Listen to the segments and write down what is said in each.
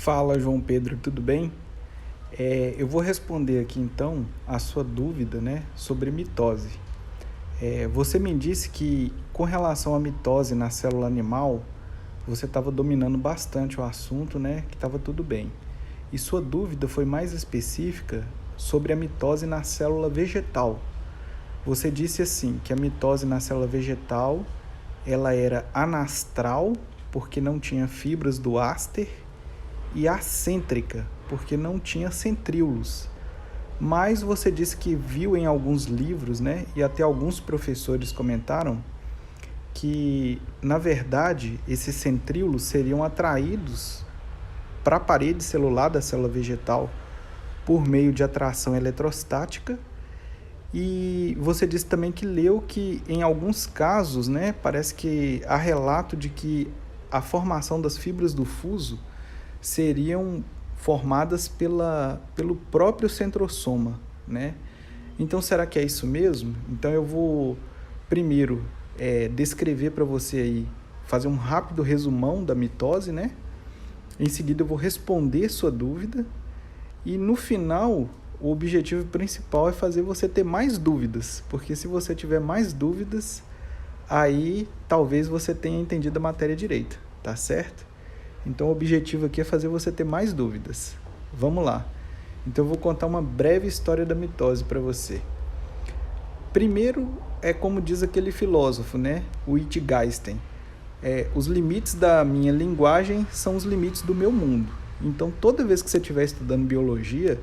Fala, João Pedro, tudo bem? Eu vou responder aqui então a sua dúvida, né, sobre mitose. Você me disse que com relação à mitose na célula animal, você estava dominando bastante o assunto, né, que estava tudo bem. E sua dúvida foi mais específica sobre a mitose na célula vegetal. Você disse assim, que a mitose na célula vegetal, ela era anastral, porque não tinha fibras do áster, e acêntrica, porque não tinha centríolos. Mas você disse que viu em alguns livros, né, e até alguns professores comentaram, que, na verdade, esses centríolos seriam atraídos para a parede celular da célula vegetal por meio de atração eletrostática. E você disse também que leu que, em alguns casos, né, parece que há relato de que a formação das fibras do fuso seriam formadas pelo próprio centrosoma, né? Então, será que é isso mesmo? Então, eu vou primeiro descrever para você aí, fazer um rápido resumão da mitose, né? Em seguida, eu vou responder sua dúvida e, no final, o objetivo principal é fazer você ter mais dúvidas, porque se você tiver mais dúvidas, aí talvez você tenha entendido a matéria direito, tá certo? Então, o objetivo aqui é fazer você ter mais dúvidas. Vamos lá. Então, eu vou contar uma breve história da mitose para você. Primeiro, é como diz aquele filósofo, né? O Wittgenstein. Os limites da minha linguagem são os limites do meu mundo. Então, toda vez que você estiver estudando biologia,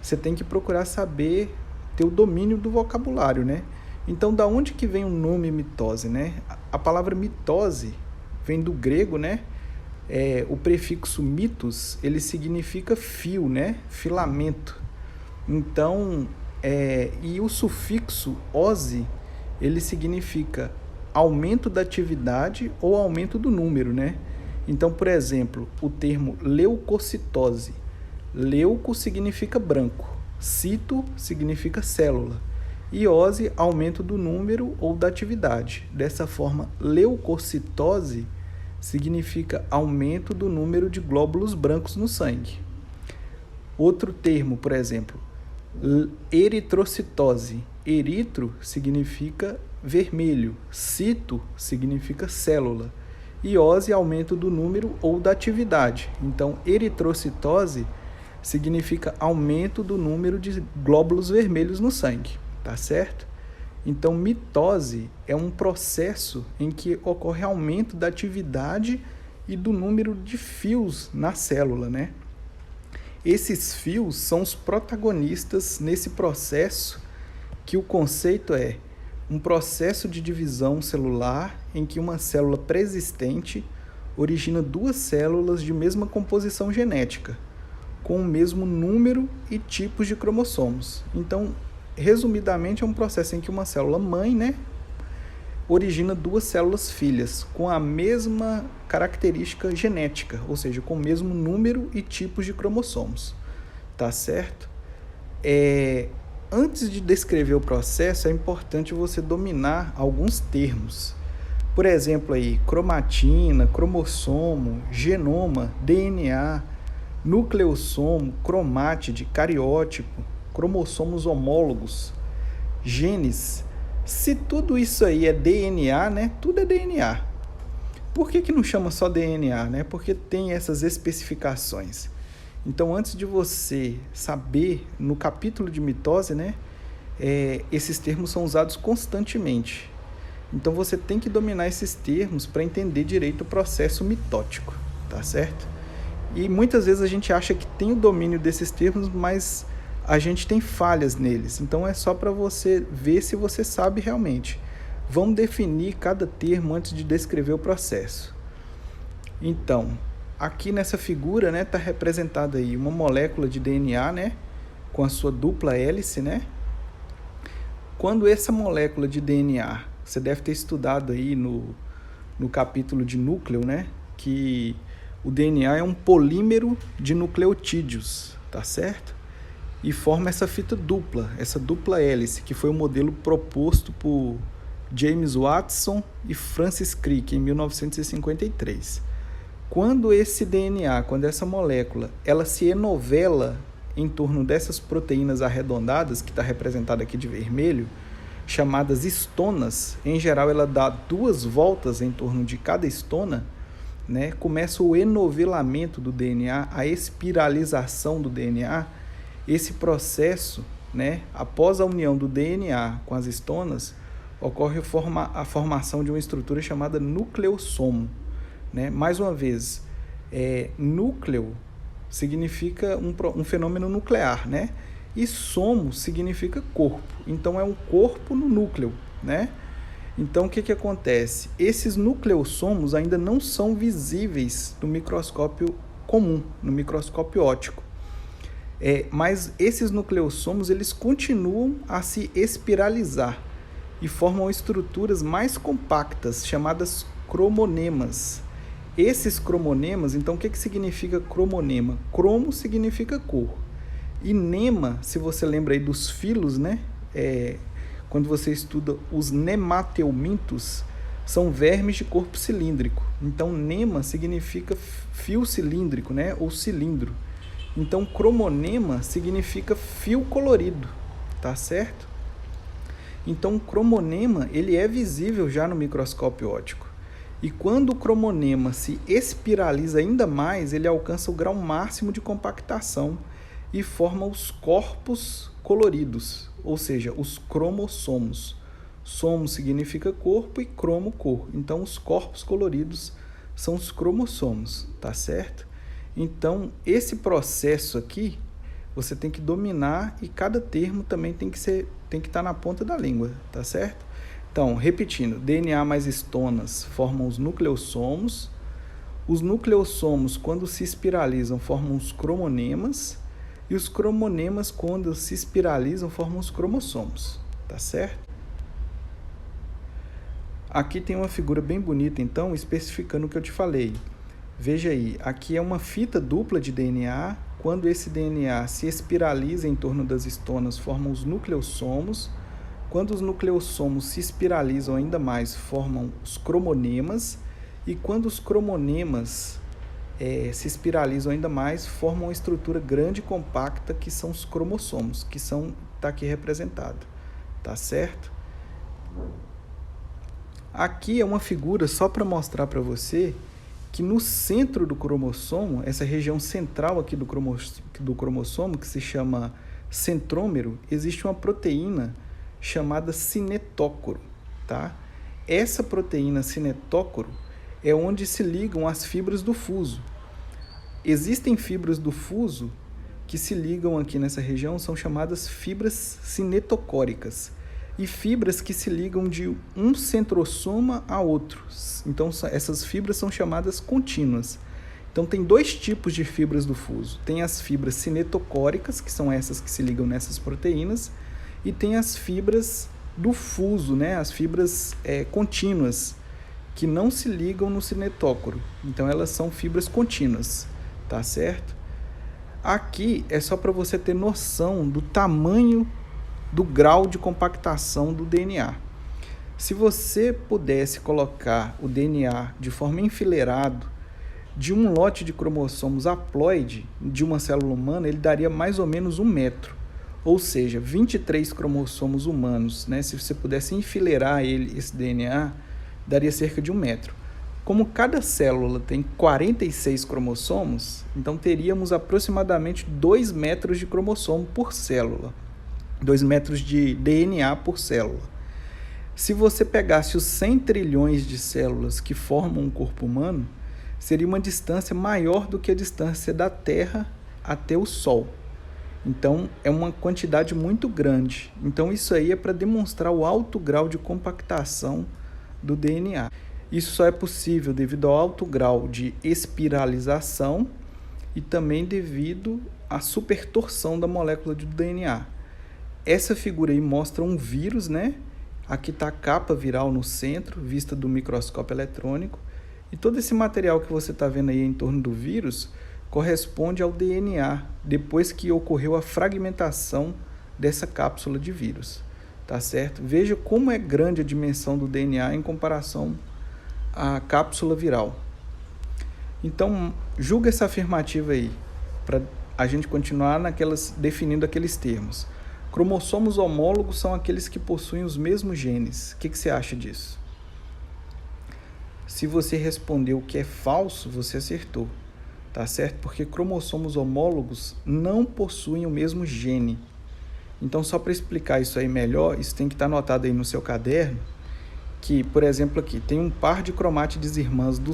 você tem que procurar saber, ter o domínio do vocabulário, né? Então, da onde que vem o nome mitose, né? A palavra mitose vem do grego, né? O prefixo mitos, ele significa fio, né? Filamento. Então, e o sufixo ose, ele significa aumento da atividade ou aumento do número, né? Então, por exemplo, o termo leucocitose. Leuco significa branco, cito significa célula, e ose, aumento do número ou da atividade. Dessa forma, leucocitose significa aumento do número de glóbulos brancos no sangue. Outro termo, por exemplo, eritrocitose. Eritro significa vermelho, cito significa célula, e ose, aumento do número ou da atividade. Então, eritrocitose significa aumento do número de glóbulos vermelhos no sangue, tá certo? Então, mitose é um processo em que ocorre aumento da atividade e do número de fios na célula, né? Esses fios são os protagonistas nesse processo, que o conceito é um processo de divisão celular em que uma célula pré-existente origina duas células de mesma composição genética, com o mesmo número e tipos de cromossomos. Então, resumidamente, é um processo em que uma célula mãe, né, origina duas células filhas com a mesma característica genética, ou seja, com o mesmo número e tipos de cromossomos. Tá certo? Antes de descrever o processo, é importante você dominar alguns termos. Por exemplo, aí, cromatina, cromossomo, genoma, DNA, nucleossomo, cromátide, cariótipo, cromossomos homólogos, genes. Se tudo isso aí é DNA, né? Tudo é DNA. Por que não chama só DNA, né? Porque tem essas especificações. Então, antes de você saber, no capítulo de mitose, né? Esses termos são usados constantemente. Então, você tem que dominar esses termos para entender direito o processo mitótico, tá certo? E muitas vezes a gente acha que tem o domínio desses termos, mas a gente tem falhas neles. Então, é só para você ver se você sabe realmente. Vamos definir cada termo antes de descrever o processo. Então, aqui nessa figura, né, está representada aí uma molécula de DNA, né, com a sua dupla hélice, né? Quando essa molécula de DNA, você deve ter estudado aí no capítulo de núcleo, né, que o DNA é um polímero de nucleotídeos, tá certo? E forma essa fita dupla, essa dupla hélice, que foi o modelo proposto por James Watson e Francis Crick em 1953. Quando quando essa molécula, ela se enovela em torno dessas proteínas arredondadas, que está representada aqui de vermelho, chamadas estonas, em geral ela dá 2 voltas em torno de cada estona, né? Começa o enovelamento do DNA, a espiralização do DNA. Esse processo, né, após a união do DNA com as estonas, ocorre a formação de uma estrutura chamada nucleossomo, né? Mais uma vez, núcleo significa um fenômeno nuclear, né? E somo significa corpo. Então, é um corpo no núcleo, né? Então, o que acontece? Esses nucleossomos ainda não são visíveis no microscópio comum, no microscópio óptico. Mas esses nucleossomos, eles continuam a se espiralizar e formam estruturas mais compactas, chamadas cromonemas. Esses cromonemas, então, o que significa cromonema? Cromo significa cor. E nema, se você lembra aí dos filos, né? Quando você estuda os nemateumintos, são vermes de corpo cilíndrico. Então, nema significa fio cilíndrico, né? Ou cilindro. Então, cromonema significa fio colorido, tá certo? Então, o cromonema, ele é visível já no microscópio óptico. E quando o cromonema se espiraliza ainda mais, ele alcança o grau máximo de compactação e forma os corpos coloridos, ou seja, os cromossomos. Somo significa corpo e cromo, cor. Então, os corpos coloridos são os cromossomos, tá certo? Então, esse processo aqui, você tem que dominar e cada termo também tem que estar na ponta da língua, tá certo? Então, repetindo, DNA mais estonas formam os nucleossomos. Os nucleossomos, quando se espiralizam, formam os cromonemas. E os cromonemas, quando se espiralizam, formam os cromossomos. Tá certo? Aqui tem uma figura bem bonita, então, especificando o que eu te falei. Veja aí, aqui é uma fita dupla de DNA. Quando esse DNA se espiraliza em torno das estonas, formam os nucleossomos. Quando os nucleossomos se espiralizam ainda mais, formam os cromonemas. E quando os cromonemas se espiralizam ainda mais, formam uma estrutura grande e compacta, que são os cromossomos, que está aqui representado. Tá certo? Aqui é uma figura só para mostrar para você que no centro do cromossomo, essa região central aqui do cromossomo, que se chama centrômero, existe uma proteína chamada cinetócoro, tá? Essa proteína cinetócoro é onde se ligam as fibras do fuso. Existem fibras do fuso que se ligam aqui nessa região, são chamadas fibras cinetocóricas, e fibras que se ligam de um centrosoma a outro. Então, essas fibras são chamadas contínuas. Então, tem 2 tipos de fibras do fuso. Tem as fibras cinetocóricas, que são essas que se ligam nessas proteínas, e tem as fibras do fuso, né? As fibras contínuas, que não se ligam no cinetócoro. Então, elas são fibras contínuas, tá certo? Aqui é só para você ter noção do tamanho, do grau de compactação do DNA. Se você pudesse colocar o DNA de forma enfileirado de um lote de cromossomos haploide de uma célula humana, ele daria mais ou menos 1 metro. Ou seja, 23 cromossomos humanos, né? Se você pudesse enfileirar esse DNA, daria cerca de 1 metro. Como cada célula tem 46 cromossomos, então teríamos aproximadamente 2 metros de cromossomo por célula. 2 metros de DNA por célula. Se você pegasse os 100 trilhões de células que formam um corpo humano, seria uma distância maior do que a distância da Terra até o Sol. Então, é uma quantidade muito grande. Então, isso aí é para demonstrar o alto grau de compactação do DNA. Isso só é possível devido ao alto grau de espiralização e também devido à supertorção da molécula do DNA. Essa figura aí mostra um vírus, né? Aqui está a capa viral no centro, vista do microscópio eletrônico. E todo esse material que você está vendo aí em torno do vírus corresponde ao DNA, depois que ocorreu a fragmentação dessa cápsula de vírus, tá certo? Veja como é grande a dimensão do DNA em comparação à cápsula viral. Então, julga essa afirmativa aí, para a gente continuar definindo aqueles termos. Cromossomos homólogos são aqueles que possuem os mesmos genes. O que você acha disso? Se você respondeu que é falso, você acertou, tá certo? Porque cromossomos homólogos não possuem o mesmo gene. Então, só para explicar isso aí melhor, isso tem que estar anotado aí no seu caderno, que, por exemplo, aqui tem um par de cromátides irmãs do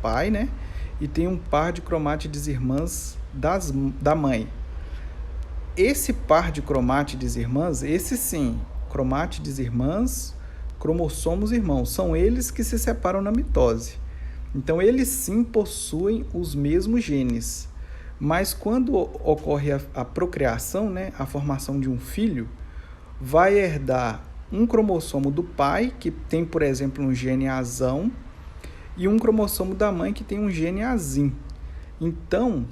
pai, né? E tem um par de cromátides irmãs da mãe. Esse par de cromátides irmãs, esse sim, cromátides irmãs, cromossomos irmãos, são eles que se separam na mitose. Então, eles sim possuem os mesmos genes. Mas quando ocorre a procriação, né, a formação de um filho, vai herdar um cromossomo do pai, que tem, por exemplo, um gene azão, e um cromossomo da mãe, que tem um gene azim. Então,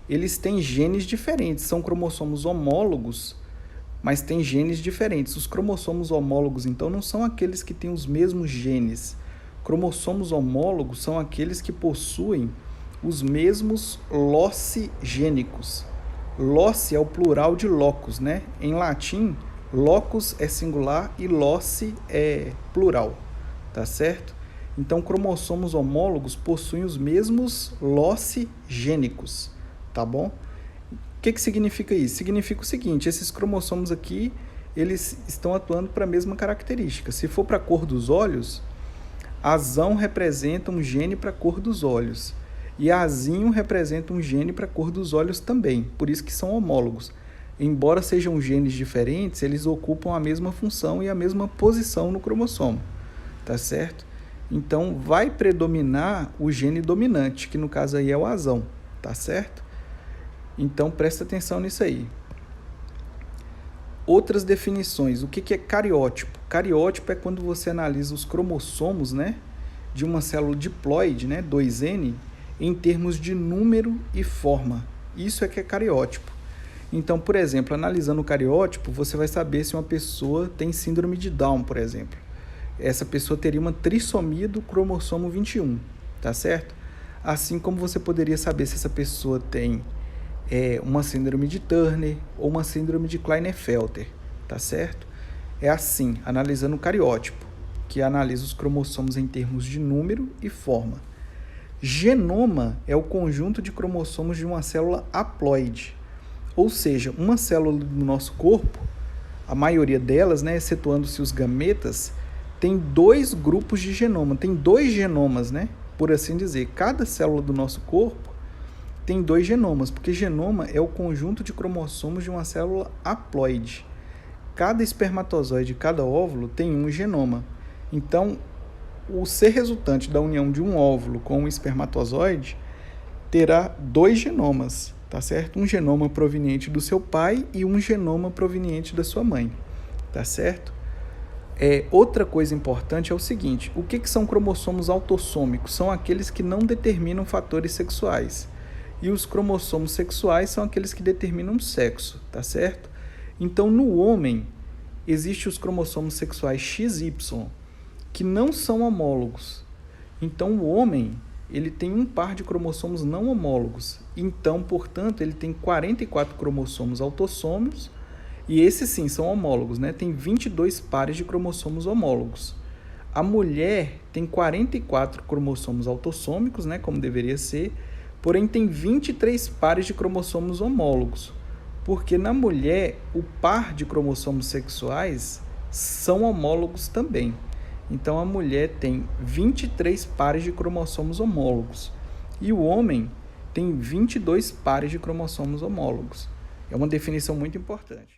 eles têm genes diferentes, são cromossomos homólogos, mas têm genes diferentes. Os cromossomos homólogos, então, não são aqueles que têm os mesmos genes. Cromossomos homólogos são aqueles que possuem os mesmos loci gênicos. Loci é o plural de locus, né? Em latim, locus é singular e loci é plural, tá certo? Então, cromossomos homólogos possuem os mesmos loci gênicos, tá bom? O que significa isso? Significa o seguinte, esses cromossomos aqui, eles estão atuando para a mesma característica. Se for para a cor dos olhos, azão representa um gene para a cor dos olhos e azinho representa um gene para a cor dos olhos também, por isso que são homólogos. Embora sejam genes diferentes, eles ocupam a mesma função e a mesma posição no cromossomo, tá certo? Então, vai predominar o gene dominante, que no caso aí é o azão, tá certo? Então, presta atenção nisso aí. Outras definições. O que é cariótipo? Cariótipo é quando você analisa os cromossomos, né, de uma célula diploide, né, 2N, em termos de número e forma. Isso é que é cariótipo. Então, por exemplo, analisando o cariótipo, você vai saber se uma pessoa tem síndrome de Down, por exemplo. Essa pessoa teria uma trissomia do cromossomo 21, tá certo? Assim como você poderia saber se essa pessoa tem uma síndrome de Turner ou uma síndrome de Klinefelter, tá certo? É assim, analisando o cariótipo, que analisa os cromossomos em termos de número e forma. Genoma é o conjunto de cromossomos de uma célula haploide, ou seja, uma célula do nosso corpo, a maioria delas, né, excetuando-se os gametas, tem 2 grupos de genoma, tem 2 genomas, né, por assim dizer. Cada célula do nosso corpo tem 2 genomas, porque genoma é o conjunto de cromossomos de uma célula haploide. Cada espermatozoide, cada óvulo tem um genoma. Então, o ser resultante da união de um óvulo com um espermatozoide terá 2 genomas, tá certo? Um genoma proveniente do seu pai e um genoma proveniente da sua mãe, tá certo? Outra coisa importante é o seguinte, o que são cromossomos autossômicos? São aqueles que não determinam fatores sexuais. E os cromossomos sexuais são aqueles que determinam o sexo, tá certo? Então, no homem, existem os cromossomos sexuais XY, que não são homólogos. Então, o homem, ele tem um par de cromossomos não homólogos. Então, portanto, ele tem 44 cromossomos autossômicos, e esses sim são homólogos, né? Tem 22 pares de cromossomos homólogos. A mulher tem 44 cromossomos autossômicos, né? Como deveria ser, porém tem 23 pares de cromossomos homólogos, porque na mulher o par de cromossomos sexuais são homólogos também. Então a mulher tem 23 pares de cromossomos homólogos e o homem tem 22 pares de cromossomos homólogos. É uma definição muito importante.